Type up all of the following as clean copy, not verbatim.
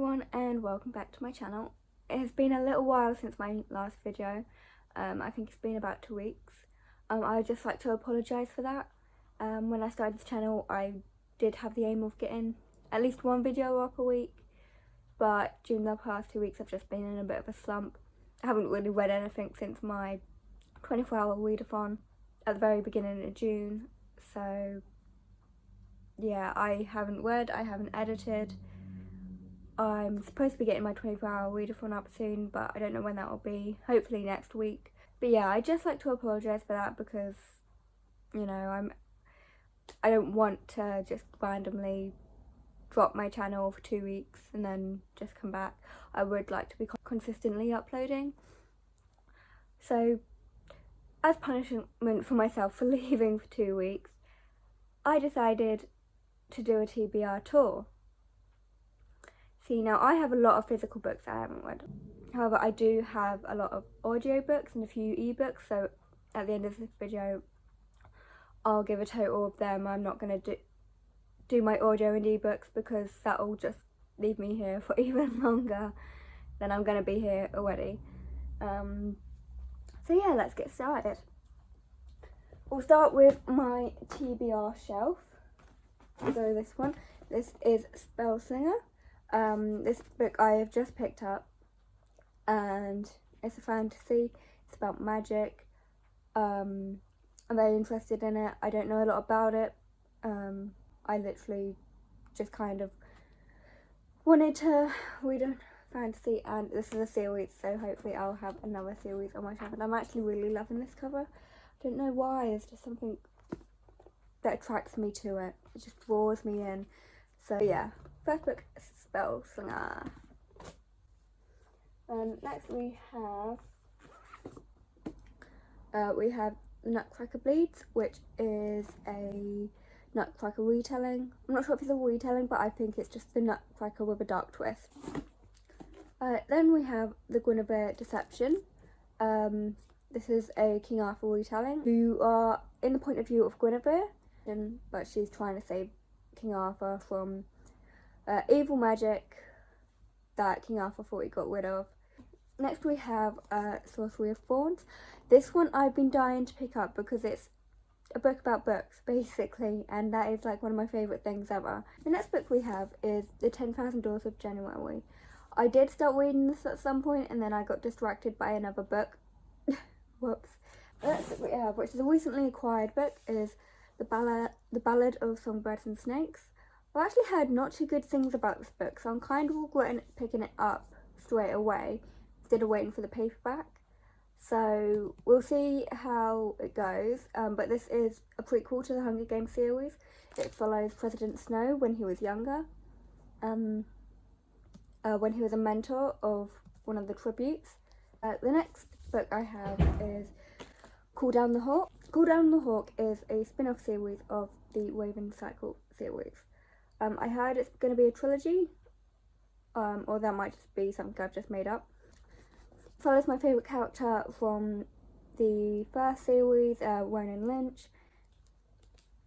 everyone and welcome back to my channel. It has been a little while since my last video. I think it's been about 2 weeks. I would just like to apologise for that. When I started this channel I did have the aim of getting at least one video up a week, but during the past 2 weeks I've just been in a bit of a slump. I haven't really read anything since my 24-hour readathon at the very beginning of June, so yeah, I haven't read, I haven't edited. I'm supposed to be getting my 24-hour readathon up soon, but I don't know when that will be. Hopefully next week. But yeah, I'd just like to apologise for that because, you know, I don't want to just randomly drop my channel for 2 weeks and then just come back. I would like to be consistently uploading. So, as punishment for myself for leaving for 2 weeks, I decided to do a TBR tour. See, now I have a lot of physical books I haven't read. However, I do have a lot of audio books and a few ebooks, so at the end of this video I'll give a total of them. I'm not going to do my audio and ebooks because that'll just leave me here for even longer than I'm going to be here already. So yeah, let's get started. We'll start with my TBR Shelf. So this one, this is Spellslinger. This book I have just picked up and it's a fantasy. It's about magic. I'm very interested in it. I don't know a lot about it. I literally just kind of wanted to read a fantasy, and this is a series, so hopefully I'll have another series on my channel. And I'm actually really loving this cover. I don't know why, it's just something that attracts me to it. It just draws me in. So yeah, first book, Spellslinger. Next we have Nutcracker Bleeds, which is a Nutcracker retelling. I'm not sure if it's a retelling, but I think it's just the Nutcracker with a dark twist. Then we have the Guinevere Deception. This is a King Arthur retelling. You are in the point of view of Guinevere, but she's trying to save King Arthur from evil magic that King Arthur thought he got rid of. Next we have Sorcery of Thorns. This one I've been dying to pick up because it's a book about books, basically, and that is like one of my favourite things ever. The next book we have is The 10,000 Doors of January. I did start reading this at some point and then I got distracted by another book. Whoops. The next book we have, which is a recently acquired book, is The Ballad of Songbirds and Snakes. I've actually heard not too good things about this book, so I'm kind of regretting picking it up straight away instead of waiting for the paperback. So we'll see how it goes, but this is a prequel to the Hunger Games series. It follows President Snow when he was younger, when he was a mentor of one of the tributes. The next book I have is Call Down the Hawk. Call Down the Hawk is a spin-off series of the Raven Cycle series. I heard it's going to be a trilogy, or that might just be something I've just made up. Follows my favourite character from the first series, Ronan Lynch,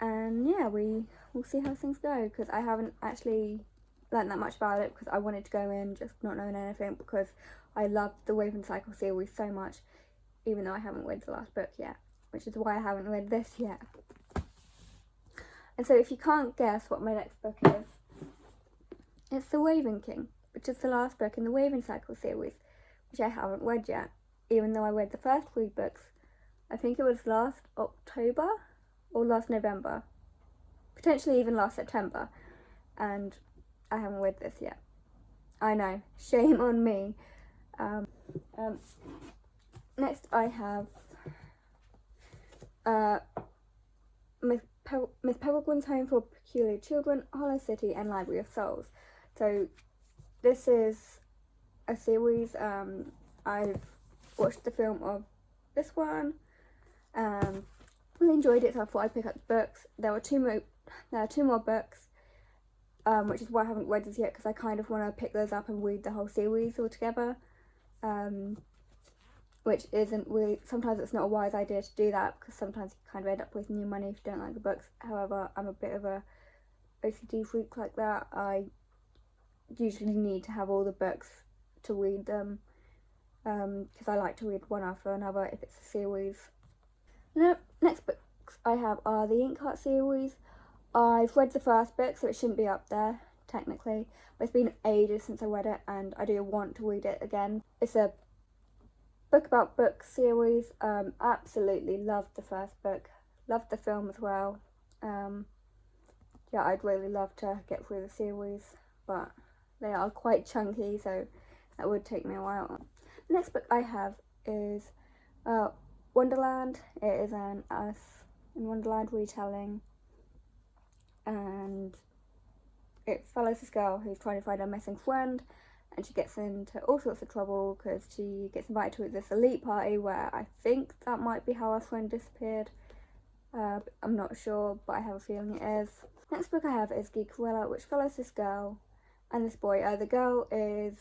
and yeah, we'll see how things go, because I haven't actually learnt that much about it because I wanted to go in just not knowing anything, because I loved the Raven Cycle series so much, even though I haven't read the last book yet, which is why I haven't read this yet. And so if you can't guess what my next book is, it's The Raven King, which is the last book in the Raven Cycle series, which I haven't read yet, even though I read the first 3 books. I think it was last October or last November, potentially even last September, and I haven't read this yet. I know, shame on me. Next I have Miss Peregrine's Home for Peculiar Children, Hollow City, and Library of Souls. So this is a series. I've watched the film of this one, really enjoyed it, so I thought I'd pick up the books. There are two more books, which is why I haven't read this yet, because I kind of want to pick those up and read the whole series all together, which isn't really, sometimes it's not a wise idea to do that, because sometimes you kind of end up wasting your money if you don't like the books. However, I'm a bit of a OCD freak like that. I usually need to have all the books to read them, because I like to read one after another if it's a series. Next books I have are the Inkheart series. I've read the first book, so it shouldn't be up there technically, but it's been ages since I read it and I do want to read it again. It's a book about books series. Absolutely loved the first book, loved the film as well. Yeah, I'd really love to get through the series, but they are quite chunky, so that would take me a while. The next book I have is Wonderland. It is an Alice in Wonderland retelling, and it follows this girl who's trying to find her missing friend, and she gets into all sorts of trouble because she gets invited to this elite party where I think that might be how her friend disappeared. I'm not sure, but I have a feeling it is. Next book I have is Geekerella, which follows this girl and this boy. The girl is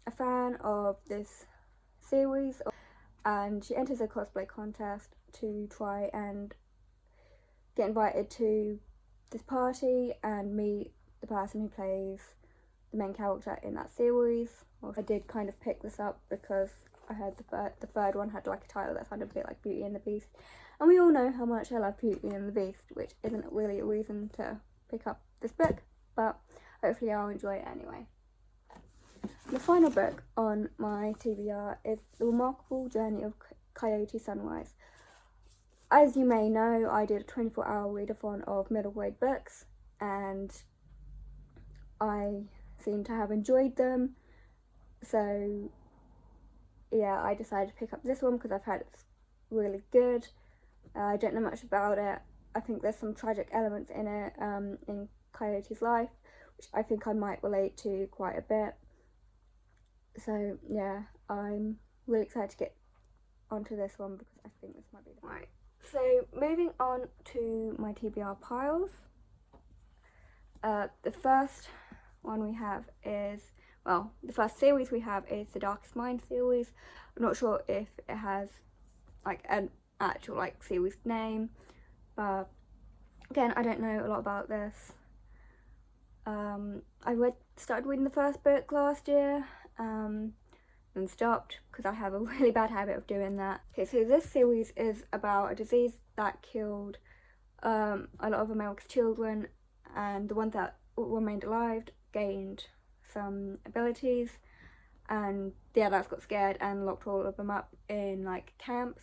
a fan of this series, and she enters a cosplay contest to try and get invited to this party and meet the person who plays the main character in that series. Well, I did kind of pick this up because I heard the third one had like a title that sounded a bit like Beauty and the Beast, and we all know how much I love Beauty and the Beast, which isn't really a reason to pick up this book, but hopefully I'll enjoy it anyway. The final book on my TBR is The Remarkable Journey of Coyote Sunrise. As you may know, I did a 24-hour readathon of middle grade books, and I seem to have enjoyed them, so yeah, I decided to pick up this one because I've heard it's really good. I don't know much about it. I think there's some tragic elements in it, in Coyote's life, which I think I might relate to quite a bit. So yeah, I'm really excited to get onto this one because I think this might be the right. So moving on to my TBR piles. The first one we have is, well, the first series we have is the Darkest Mind series. I'm not sure if it has like an actual like series name, but again, I don't know a lot about this. I started reading the first book last year, and stopped because I have a really bad habit of doing that. Okay, so this series is about a disease that killed a lot of America's children, and the ones that remained alive gained some abilities, and the adults got scared and locked all of them up in like camps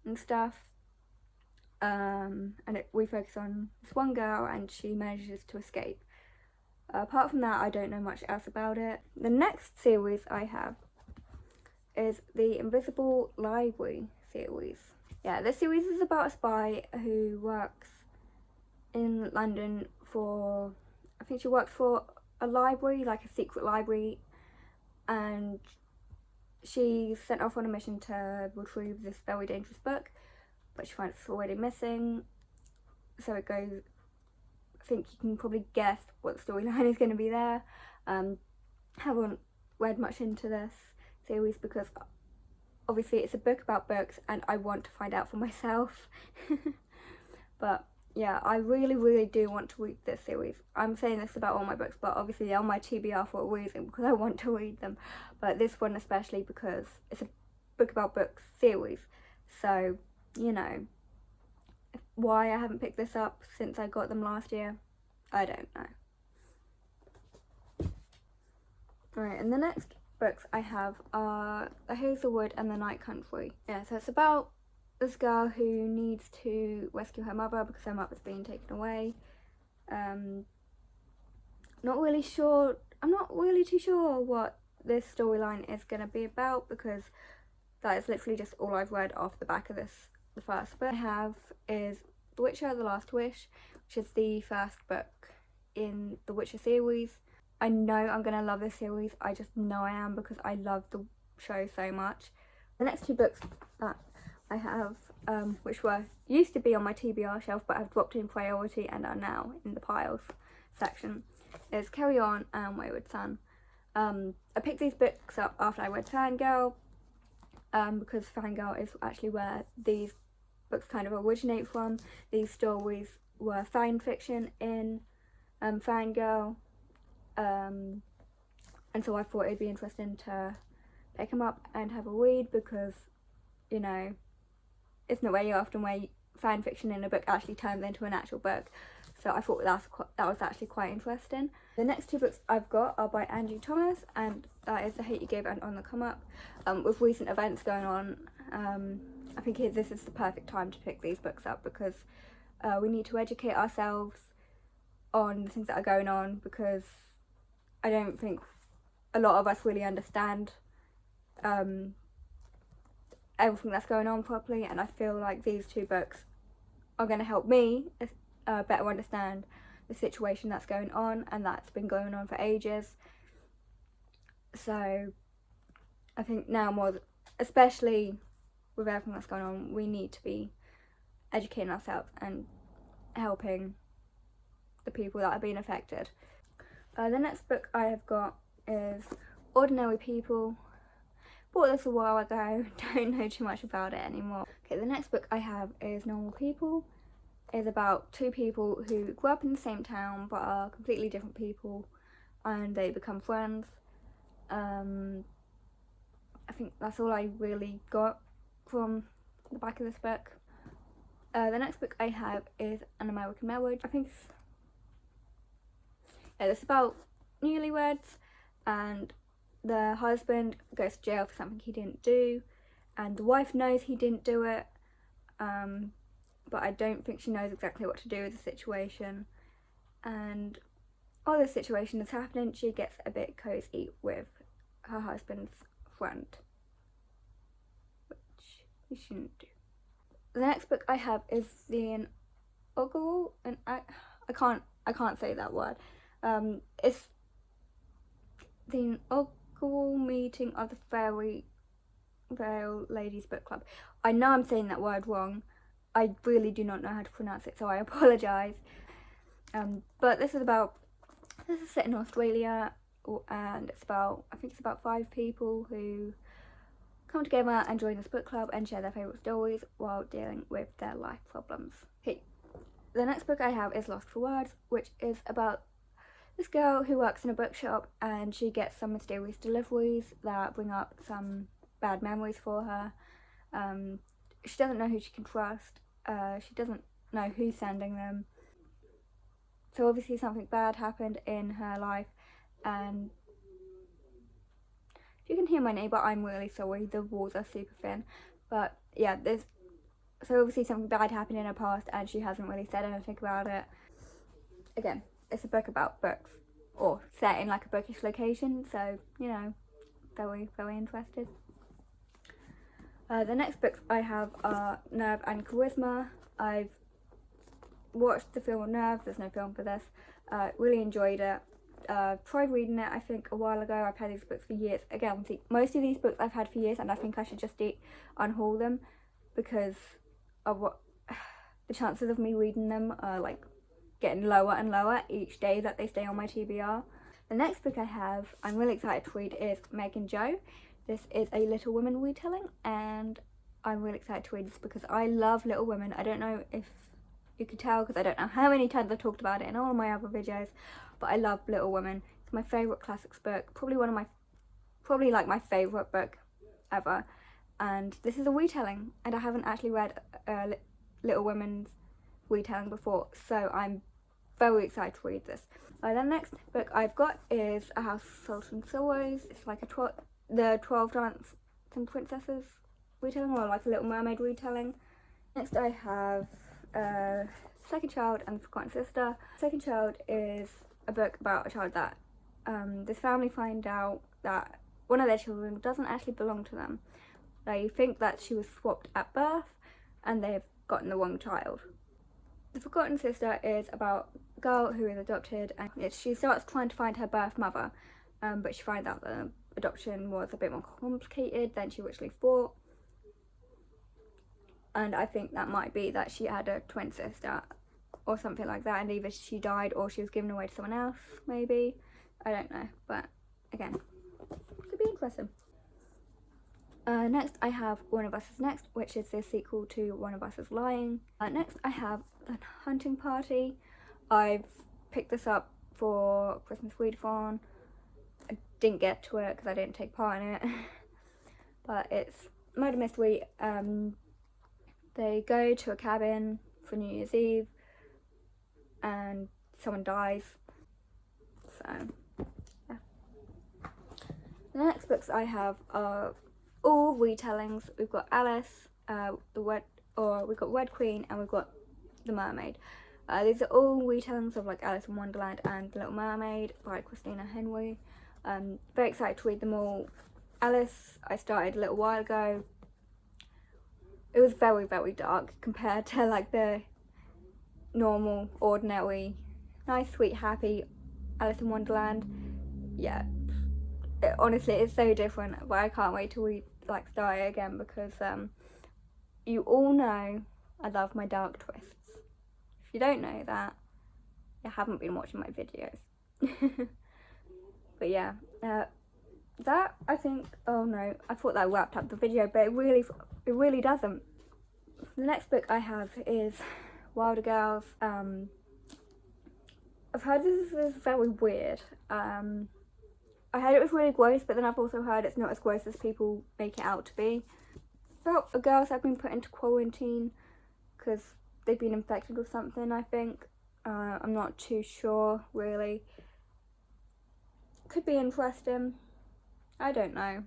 and stuff. And we focus on this one girl, and she manages to escape. Apart from that, I don't know much else about it. The next series I have is the Invisible Library series. Yeah, this series is about a spy who works in London for, I think she works for a library, like a secret library, and she's sent off on a mission to retrieve this very dangerous book, but she finds it's already missing. So it goes, I think you can probably guess what the storyline is going to be there. Haven't read much into this series because obviously it's a book about books and I want to find out for myself. But yeah, I really do want to read this series. I'm saying this about all my books, but obviously they're on my TBR for a reason, because I want to read them. But this one especially because it's a book about books series, so you know, why I haven't picked this up since I got them last year, I don't know. Alright, and the next books I have are The Hazelwood and The Night Country. Yeah, so it's about this girl who needs to rescue her mother because her mother's being taken away. I'm not really too sure what this storyline is going to be about, because that is literally just all I've read off the back of this. The first book I have is The Witcher, The Last Wish, which is the first book in the Witcher series. I know I'm going to love this series, I just know I am, because I love the show so much. The next two books that I have, which used to be on my TBR shelf but have dropped in priority and are now in the piles section, is Carry On and Wayward Son. I picked these books up after I read Fangirl, because Fangirl is actually where these books kind of originate from. These stories were fan fiction in Fangirl, and so I thought it'd be interesting to pick them up and have a read, because, you know, it's not very often where fan fiction in a book actually turns into an actual book. So I thought that was actually quite interesting. The next two books I've got are by Angie Thomas, and that is The Hate You Give and On the Come Up. With recent events going on, I think this is the perfect time to pick these books up, because we need to educate ourselves on the things that are going on, because I don't think a lot of us really understand everything that's going on properly, and I feel like these two books are going to help me better understand the situation that's going on, and that's been going on for ages. So I think now more, especially with everything that's going on, we need to be educating ourselves and helping the people that are being affected. The next book I have got is Ordinary People. Bought this a while ago, don't know too much about it anymore. Okay, the next book I have is Normal People. It's about two people who grew up in the same town but are completely different people, and they become friends. I think that's all I really got from the back of this book. The next book I have is An American Marriage. I think it's about newlyweds, and the husband goes to jail for something he didn't do, and the wife knows he didn't do it, but I don't think she knows exactly what to do with the situation. And while the situation is happening, she gets a bit cozy with her husband's friend, which you shouldn't do. The next book I have is The Inaugural, and I can't say that word. It's The Inaugural Meeting of the Fairy Vale Ladies Book Club. I know I'm saying that word wrong. I really do not know how to pronounce it, so I apologise. But this is set in Australia, and I think it's about 5 people who come together and join this book club and share their favourite stories while dealing with their life problems. Okay, the next book I have is Lost for Words, which is about this girl who works in a bookshop, and she gets some mysterious deliveries that bring up some bad memories for her. She doesn't know who she can trust. She doesn't know who's sending them. So obviously something bad happened in her life, and if you can hear my neighbour, I'm really sorry, the walls are super thin. But yeah, so obviously something bad happened in her past, and she hasn't really said anything about it. Again, it's a book about books, or set in like a bookish location, so, you know, very, very interested. The next books I have are Nerve and Charisma. I've watched the film Nerve, there's no film for this. Really enjoyed it. Tried reading it, I think, a while ago. I've had these books for years. Again, see, most of these books I've had for years, and I think I should just unhaul them, because of what the chances of me reading them are like getting lower and lower each day that they stay on my TBR. The next book I have, I'm really excited to read, is Meg and Jo. This is a Little Women retelling, and I'm really excited to read this because I love Little Women. I don't know if you could tell, because I don't know how many times I've talked about it in all of my other videos, but I love Little Women. It's my favourite classics book, probably like my favourite book ever. And this is a retelling, and I haven't actually read Little Women's retelling before, so I'm very excited to read this. The next book I've got is A House of Salt and Sorrows. It's like the 12 Dancing Princesses retelling, or like a Little Mermaid retelling. Next I have Second Child and the Forgotten Sister. Second Child is a book about a child that this family find out that one of their children doesn't actually belong to them. They think that she was swapped at birth, and they've gotten the wrong child. The Forgotten Sister is about a girl who is adopted, and she starts trying to find her birth mother, but she finds out that adoption was a bit more complicated than she originally thought. And I think that might be that she had a twin sister or something like that, and either she died or she was given away to someone else, maybe. I don't know, but again, could be interesting. Next I have One of Us Is Next, which is the sequel to One of Us Is Lying. Next I have The Hunting Party. I've picked this up for Christmas readathon. I didn't get to it because I didn't take part in it. But it's murder mystery. They go to a cabin for New Year's Eve and someone dies. So yeah. The next books I have are all retellings. We've got Alice, we've got Red Queen, and we've got The Mermaid. These are all retellings of like Alice in Wonderland and The Little Mermaid by Christina Henry. Very excited to read them all. Alice, I started a little while ago. It was very, very dark compared to like the normal, ordinary, nice, sweet, happy Alice in Wonderland. Yeah, honestly, it's so different, but I can't wait to start it again because you all know I love my dark twists. If you don't know that, you haven't been watching my videos. But yeah, that I think, oh no, I thought that wrapped up the video, but it really doesn't. The next book I have is Wilder Girls. I've heard this is very weird. I heard it was really gross, but then I've also heard it's not as gross as people make it out to be. About girls have been put into quarantine because they've been infected with something, I think. I'm not too sure, really. Could be interesting. I don't know.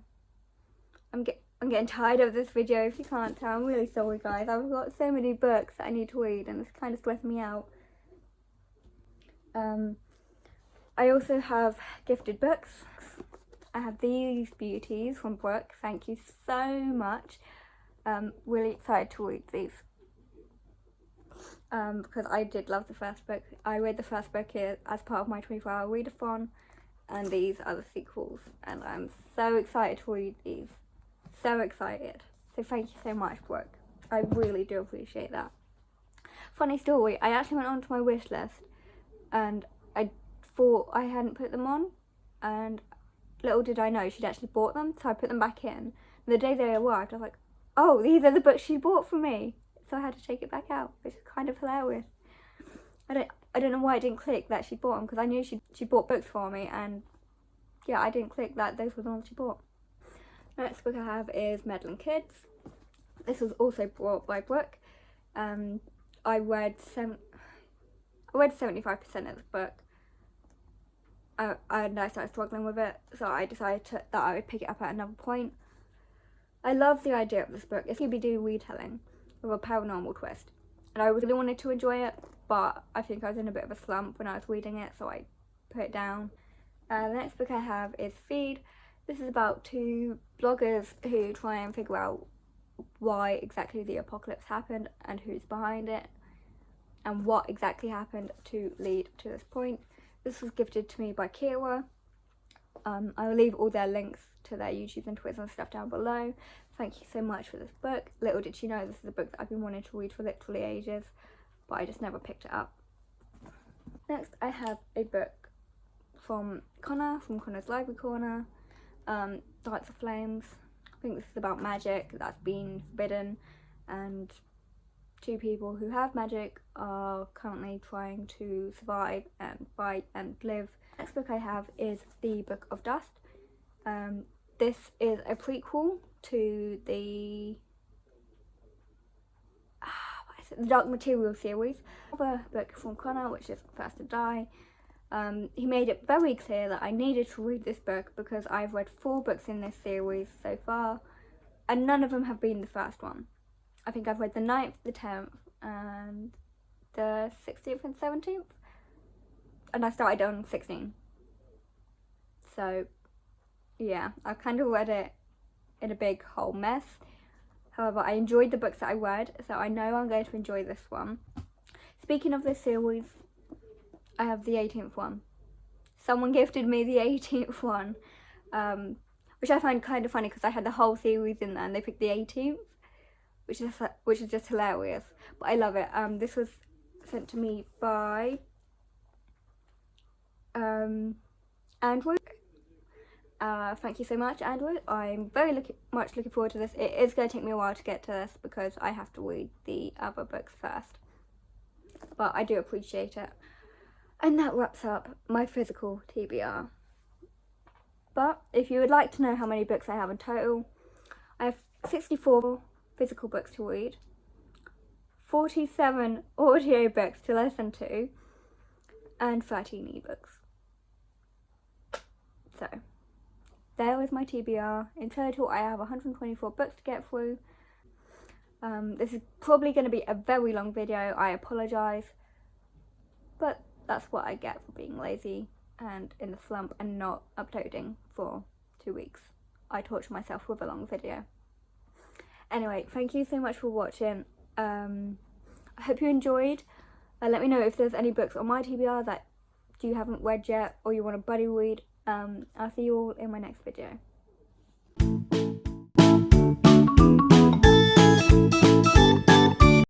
I'm getting tired of this video, if you can't tell. I'm really sorry, guys. I've got so many books that I need to read and it's kind of stressing me out. I also have gifted books. I have these beauties from Brooke. Thank you so much. Really excited to read these. Because I did love the first book. I read the first book as part of my 24-hour readathon, and these are the sequels, and I'm so excited to read these. So excited. So thank you so much, Brooke. I really do appreciate that. Funny story, I actually went onto my wish list and I thought I hadn't put them on, and little did I know she'd actually bought them, so I put them back in. And the day they arrived, I was like, oh, these are the books she bought for me. So I had to take it back out, which is kind of hilarious. I don't know why it didn't click that she bought them, because I knew she bought books for me, and yeah, I didn't click that those were the ones she bought. The next book I have is Meddling Kids. This was also bought by Brooke. I read 75% of this book, and I started struggling with it, so I decided that I would pick it up at another point. I love the idea of this book. It's a Scooby-Doo retelling with a paranormal twist, and I really wanted to enjoy it, but I think I was in a bit of a slump when I was reading it, so I put it down. The next book I have is Feed. This is about two bloggers who try and figure out why exactly the apocalypse happened and who's behind it and what exactly happened to lead to this point. This was gifted to me by Kira. I will leave all their links to their YouTube and Twitter and stuff down below. Thank you so much for this book. Little did she know this is a book that I've been wanting to read for literally ages, but I just never picked it up. Next I have a book from Connor, from Connor's Library Corner, Darts of Flames. I think this is about magic that's been forbidden, and two people who have magic are currently trying to survive and fight and live. Next book I have is The Book of Dust. This is a prequel to the Dark Material series. Another book from Connor, which is First to Die. He made it very clear that I needed to read this book because I've read 4 books in this series so far, and none of them have been the first one. I think I've read the 9th, the 10th, and the 16th and 17th, and I started on 16. So yeah, I kind of read it in a big whole mess. However, I enjoyed the books that I read, so I know I'm going to enjoy this one. Speaking of this series, I have the 18th one. Someone gifted me the 18th one, which I find kind of funny because I had the whole series in there and they picked the 18th, which is just hilarious. But I love it. This was sent to me by Andrew. Thank you so much, Andrew. I'm very much looking forward to this. It is going to take me a while to get to this because I have to read the other books first, but I do appreciate it. I And that wraps up my physical TBR. But if you would like to know how many books I have in total, I have 64 physical books to read, 47 audio books to listen to, and 13 ebooks. So, there was my TBR. In total, I have 124 books to get through. This is probably going to be a very long video. I apologise. But that's what I get for being lazy and in the slump and not uploading for 2 weeks. I torture myself with a long video. Anyway, thank you so much for watching. I hope you enjoyed. Let me know if there's any books on my TBR that you haven't read yet or you want a buddy read. I'll see you all in my next video.